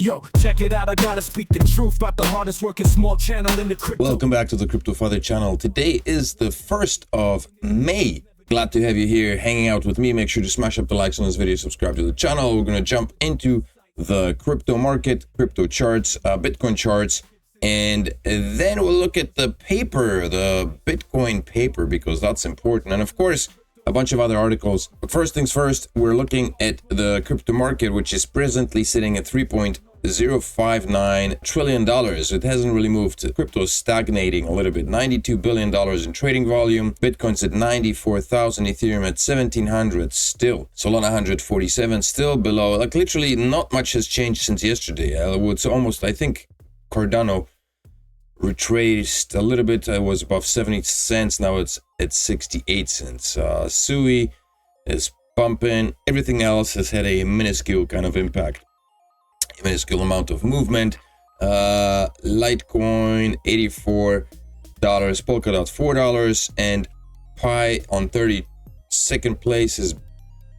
Yo, check it out, I gotta speak the truth about the hardest working small channel in the crypto. Welcome back to the CryptoFather channel. Today is the 1st of May. Glad to have you here hanging out with me. Make sure to smash up the likes on this video, subscribe to the channel. We're going to jump into the crypto market, crypto charts, Bitcoin charts, and then we'll look at the paper, the Bitcoin paper, because that's important. And of course, a bunch of other articles. But first things first, we're looking at the crypto market, which is presently sitting at $3.059 trillion. It hasn't really moved. Crypto is stagnating a little bit. $92 billion in trading volume. Bitcoin's at 94,000. Ethereum at 1,700 still. Solana 147 still below. Like literally not much has changed since yesterday. It's almost, I think, Cardano retraced a little bit. It was above 70 cents. Now it's at 68 cents. Sui is pumping. Everything else has had a minuscule kind of impact. A minuscule amount of movement. Litecoin $84, Polkadot $4, and Pi on 32nd place has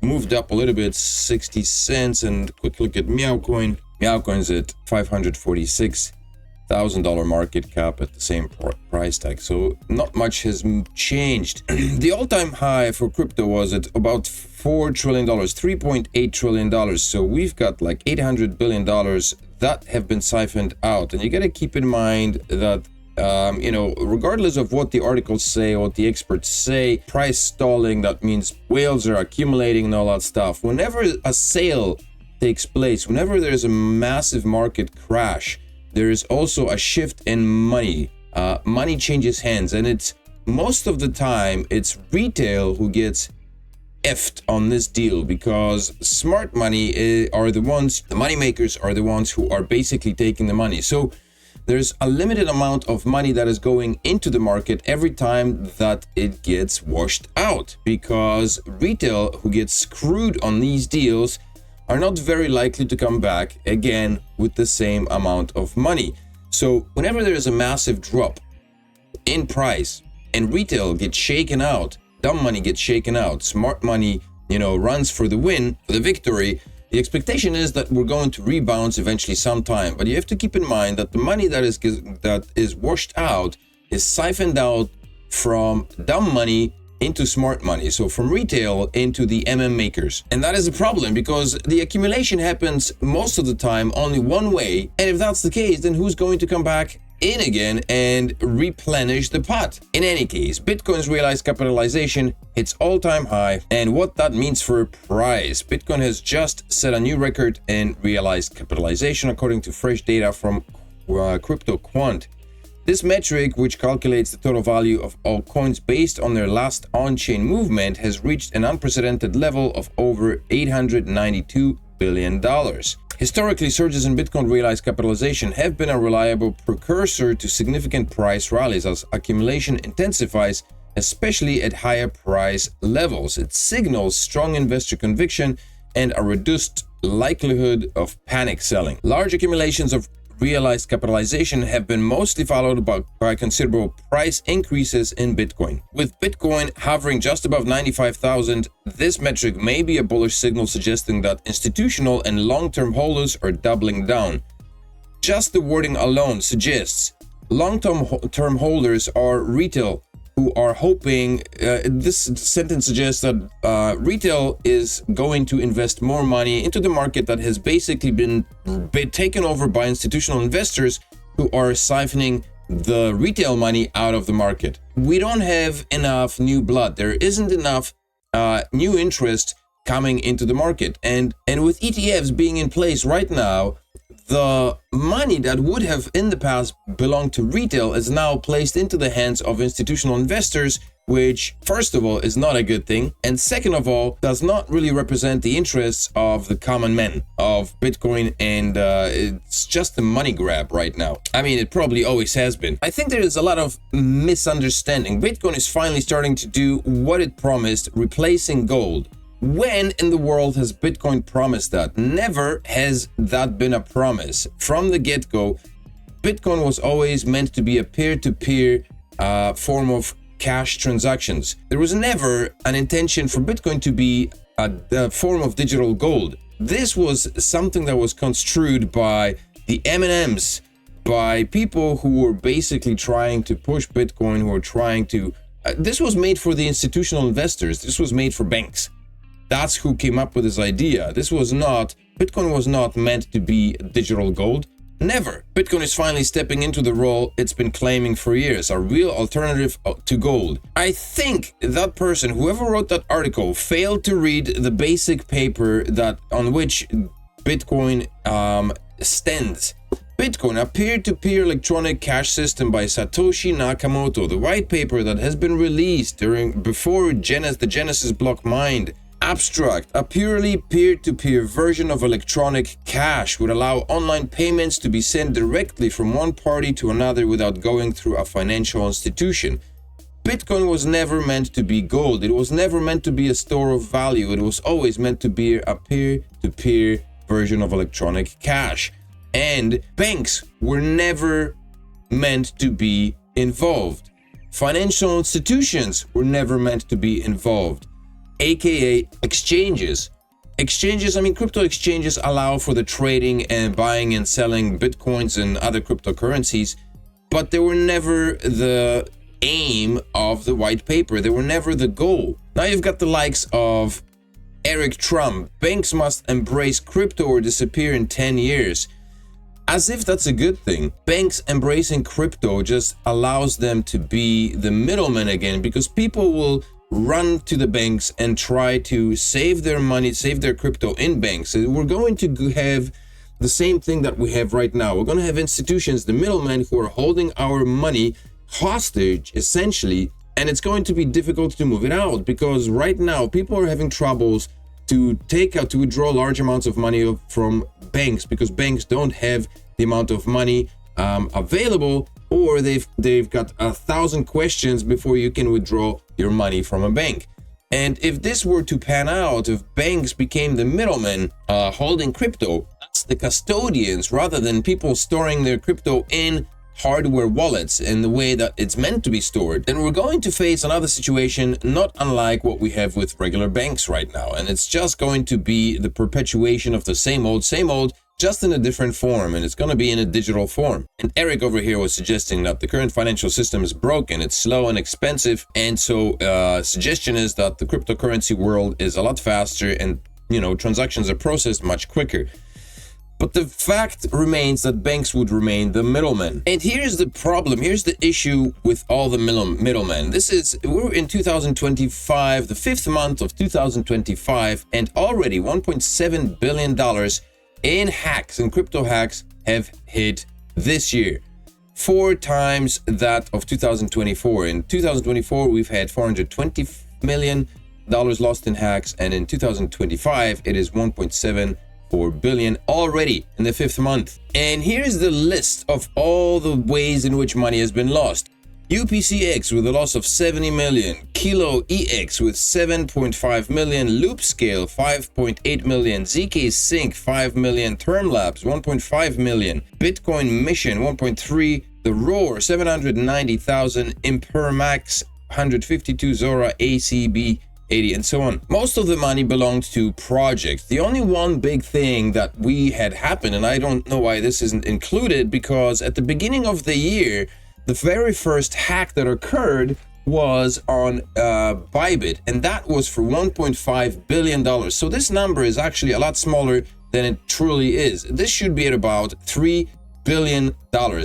moved up a little bit, 60 cents. And quick look at Meowcoin. Meowcoin's at $546,000 market cap at the same price tag, so not much has changed. The all-time high for crypto was at about $4 trillion, $3.8 trillion. So we've got like $800 billion that have been siphoned out. And you got to keep in mind that regardless of what the articles say, what the experts say, price stalling, that means whales are accumulating and all that stuff. Whenever a sale takes place, whenever there's a massive market crash, there is also a shift in money. Money changes hands, and it's most of the time it's retail who gets effed on this deal, because smart money are the ones, the money makers are the ones who are basically taking the money. So there's a limited amount of money that is going into the market every time that it gets washed out, because retail who gets screwed on these deals are not very likely to come back again with the same amount of money. So whenever there is a massive drop in price and retail gets shaken out, dumb money gets shaken out, smart money, runs for the win, for the victory, the expectation is that we're going to rebound eventually sometime. But you have to keep in mind that the money that is washed out is siphoned out from dumb money into smart money, so from retail into the makers. And that is a problem, because the accumulation happens most of the time only one way. And if that's the case, then who's going to come back in again and replenish the pot? In any case, Bitcoin's realized capitalization hits all-time high, and what that means for price. Bitcoin has just set a new record in realized capitalization according to fresh data from CryptoQuant. This metric, which calculates the total value of all coins based on their last on-chain movement, has reached an unprecedented level of over $892 billion. Historically, surges in Bitcoin realized capitalization have been a reliable precursor to significant price rallies as accumulation intensifies, especially at higher price levels. It signals strong investor conviction and a reduced likelihood of panic selling. Large accumulations of realized capitalization have been mostly followed by considerable price increases in Bitcoin. With Bitcoin hovering just above 95,000, this metric may be a bullish signal suggesting that institutional and long-term holders are doubling down. Just the wording alone suggests long-term holders are retail who are hoping, this sentence suggests that retail is going to invest more money into the market that has basically been taken over by institutional investors who are siphoning the retail money out of the market. We don't have enough new blood. There isn't enough new interest coming into the market. And with ETFs being in place right now, the money that would have in the past belonged to retail is now placed into the hands of institutional investors, which first of all is not a good thing, and second of all does not really represent the interests of the common men of Bitcoin, and it's just a money grab right now. I mean, it probably always has been. I think there is a lot of misunderstanding. Bitcoin is finally starting to do what it promised, replacing gold. When in the world has Bitcoin promised that? Never has that been a promise. From the get-go, Bitcoin was always meant to be a peer-to-peer form of cash transactions. There was never an intention for Bitcoin to be a form of digital gold. this was something that was construed by the M&Ms, by people who were basically trying to push Bitcoin, who were trying to... this was made for the institutional investors. This was made for banks. That's who came up with this idea. This was not... Bitcoin was not meant to be digital gold. Never. Bitcoin is finally stepping into the role it's been claiming for years, a real alternative to gold. I think that person, whoever wrote that article, failed to read the basic paper that on which Bitcoin stands. Bitcoin, a peer-to-peer electronic cash system by Satoshi Nakamoto, the white paper that has been released before the Genesis block mined. Abstract, a purely peer-to-peer version of electronic cash would allow online payments to be sent directly from one party to another without going through a financial institution. Bitcoin was never meant to be gold. It was never meant to be a store of value. It was always meant to be a peer-to-peer version of electronic cash. And banks were never meant to be involved. Financial institutions were never meant to be involved. AKA exchanges. Crypto exchanges allow for the trading and buying and selling Bitcoins and other cryptocurrencies, but they were never the aim of the white paper. They were never the goal. Now you've got the likes of Eric Trump. Banks must embrace crypto or disappear in 10 years. As if that's a good thing. Banks embracing crypto just allows them to be the middleman again, because people will run to the banks and try to save their money, save their crypto in banks. We're going to have the same thing that we have right now. We're going to have institutions, the middlemen, who are holding our money hostage, essentially, and it's going to be difficult to move it out, because right now people are having troubles to withdraw large amounts of money from banks, because banks don't have the amount of money available, or they've got 1,000 questions before you can withdraw your money from a bank. And if this were to pan out, if banks became the middlemen holding crypto, that's the custodians, rather than people storing their crypto in hardware wallets in the way that it's meant to be stored, then we're going to face another situation not unlike what we have with regular banks right now. And it's just going to be the perpetuation of the same old, just in a different form, and it's going to be in a digital form. And Eric over here was suggesting that the current financial system is broken, it's slow and expensive, and so suggestion is that the cryptocurrency world is a lot faster and, transactions are processed much quicker. But the fact remains that banks would remain the middlemen. And here's the problem, here's the issue with all the middlemen. We're in 2025, the 5th month of 2025, and already $1.7 billion in hacks and crypto hacks have hit this year, 4 times that of 2024. In 2024, we've had $420 million lost in hacks, and in 2025, it is $1.74 billion already in the 5th month. And here's the list of all the ways in which money has been lost. UPCX with a loss of 70 million, Kilo EX with 7.5 million, Loopscale 5.8 million, ZK Sync 5 million, Termlabs 1.5 million, Bitcoin Mission 1.3, The Roar 790,000, Impermax 152, Zora ACB 80, and so on. Most of the money belonged to projects. The only one big thing that we had happened, and I don't know why this isn't included, because at the beginning of the year, the very first hack that occurred was on Bybit, and that was for $1.5 billion. So this number is actually a lot smaller than it truly is. This should be at about $3 billion,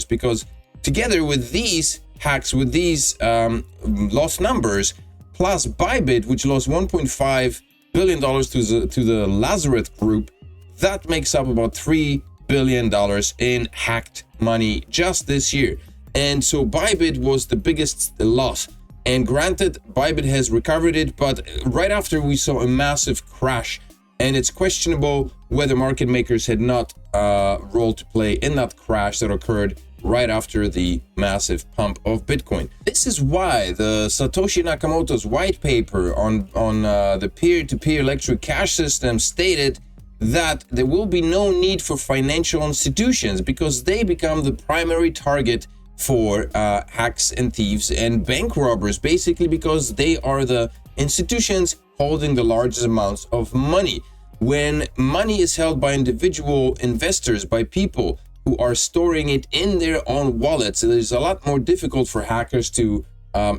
because together with these hacks, with these lost numbers, plus Bybit, which lost $1.5 billion to the Lazarus group, that makes up about $3 billion in hacked money just this year. And so Bybit was the biggest loss. And granted, Bybit has recovered it, but right after we saw a massive crash, and it's questionable whether market makers had not role to play in that crash that occurred right after the massive pump of Bitcoin. This is why the Satoshi Nakamoto's white paper on the peer-to-peer electronic cash system stated that there will be no need for financial institutions, because they become the primary target for hacks and thieves and bank robbers, basically because they are the institutions holding the largest amounts of money. when money is held by individual investors, by people who are storing it in their own wallets, it is a lot more difficult for hackers to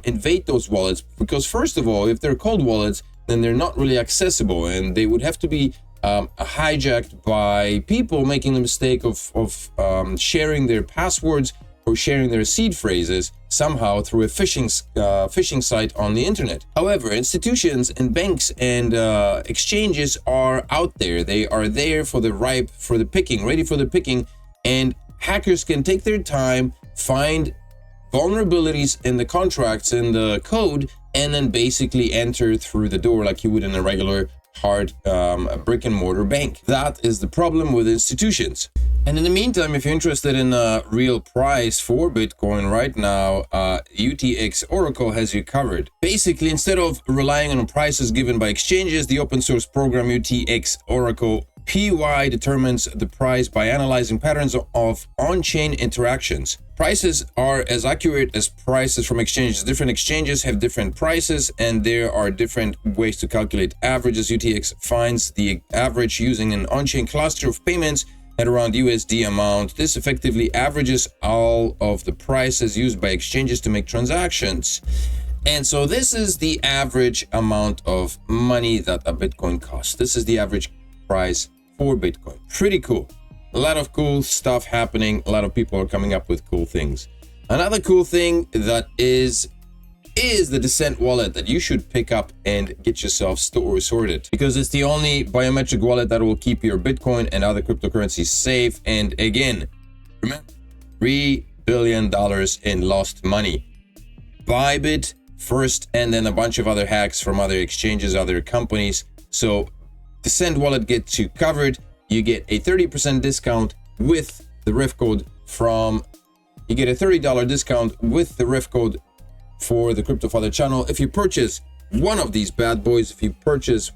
invade those wallets, because first of all, if they're cold wallets, then they're not really accessible, and they would have to be hijacked by people making the mistake of sharing their passwords or sharing their seed phrases somehow through a phishing site on the internet. However, institutions and banks and exchanges are out there. They are there for the picking, ready for the picking, and hackers can take their time, find vulnerabilities in the contracts and the code, and then basically enter through the door like you would in a regular hard brick and mortar bank. That is the problem with institutions. And in the meantime, if you're interested in a real price for Bitcoin right now, UTX Oracle has you covered. Basically, instead of relying on prices given by exchanges, the open source program UTX Oracle PY determines the price by analyzing patterns of on-chain interactions. Prices are as accurate as prices from exchanges. Different exchanges have different prices, and there are different ways to calculate averages. UTX finds the average using an on-chain cluster of payments at around USD amount. This effectively averages all of the prices used by exchanges to make transactions. And so this is the average amount of money that a Bitcoin costs. This is the average price for Bitcoin. Pretty cool. A lot of cool stuff happening. A lot of people are coming up with cool things. Another cool thing that is the Descent wallet that you should pick up and get yourself sorted, because it's the only biometric wallet that will keep your Bitcoin and other cryptocurrencies safe. And again, remember, $3 billion in lost money. Bybit first, and then a bunch of other hacks from other exchanges, other companies. So Descent wallet gets you covered. You get a 30% discount with the ref code you get a $30 discount with the ref code for the CryptoFather channel. If you purchase one of these bad boys, if you purchase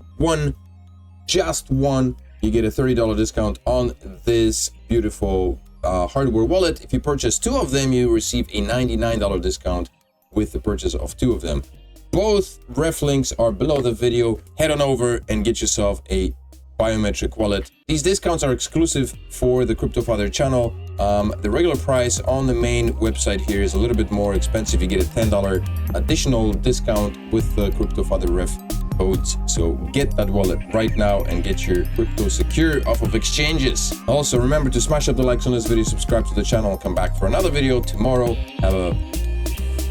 just one, you get a $30 discount on this beautiful hardware wallet. If you purchase two of them, you receive a $99 discount with the purchase of two of them. Both ref links are below the video. Head on over and get yourself a biometric wallet. These discounts are exclusive for the CryptoFather channel. The regular price on the main website here is a little bit more expensive. You get a $10 additional discount with the CryptoFather ref codes. So get that wallet right now and get your crypto secure off of exchanges. Also, remember to smash up the likes on this video, subscribe to the channel, and come back for another video tomorrow. Have a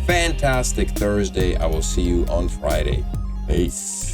fantastic Thursday. I will see you on Friday. Peace.